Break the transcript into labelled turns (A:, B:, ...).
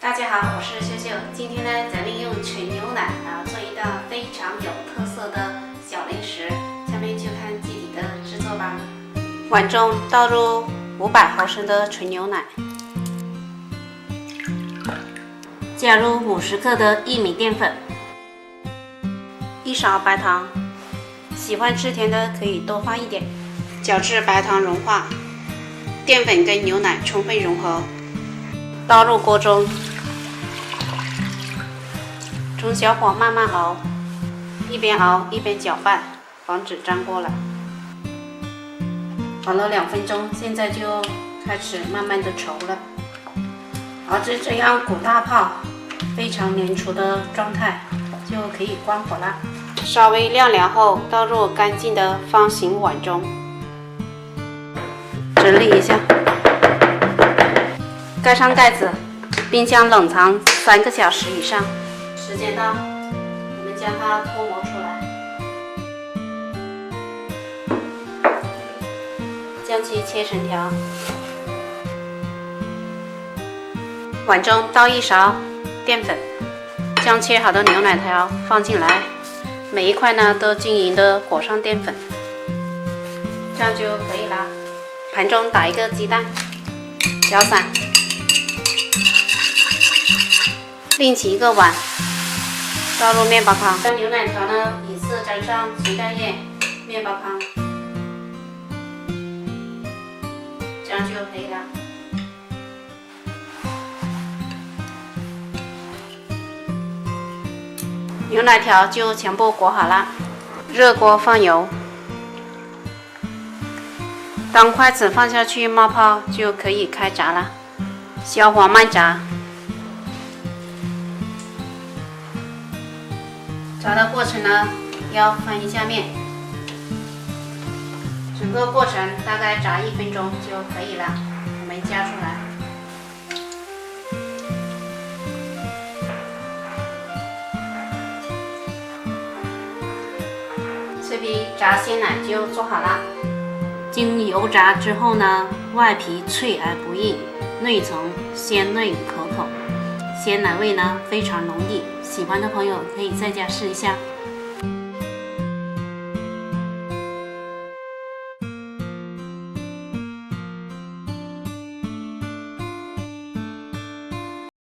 A: 大家好，我是秀秀。今天呢，咱们用纯牛奶做一道非常有特色的小零食。下面就看具体的制作吧。碗中倒入500毫升的纯牛奶，加入50克的薏米淀粉，1勺白糖，喜欢吃甜的可以多放一点。搅至白糖融化，淀粉跟牛奶充分融合，倒入锅中，中小火慢慢熬，一边熬一边搅拌，防止粘锅了。熬了2分钟，现在就开始慢慢的稠了，熬至这样鼓大泡，非常粘稠的状态，就可以关火了。稍微晾凉后，倒入干净的方形碗中，整理一下，盖上盖子，冰箱冷藏3个小时以上。时间到，我们将它脱模出来，将其切成条。碗中倒1勺淀粉，将切好的牛奶条放进来，每一块呢都均匀的裹上淀粉，这样就可以了。盘中打1个鸡蛋，搅散，另起1个碗，倒入面包糠，将牛奶条呢依次沾上鸡蛋液、面包糠，这样就可以了。牛奶条就全部裹好了，热锅放油，当筷子放下去冒泡就可以开炸了，小火慢炸。炸的过程呢，要翻一下面，整个过程大概炸1分钟就可以了。我们夹出来，这批炸鲜奶就做好了。经油炸之后呢，外皮脆而不硬，内层鲜嫩可口，鲜奶味呢非常浓郁。喜欢的朋友可以在家试一下。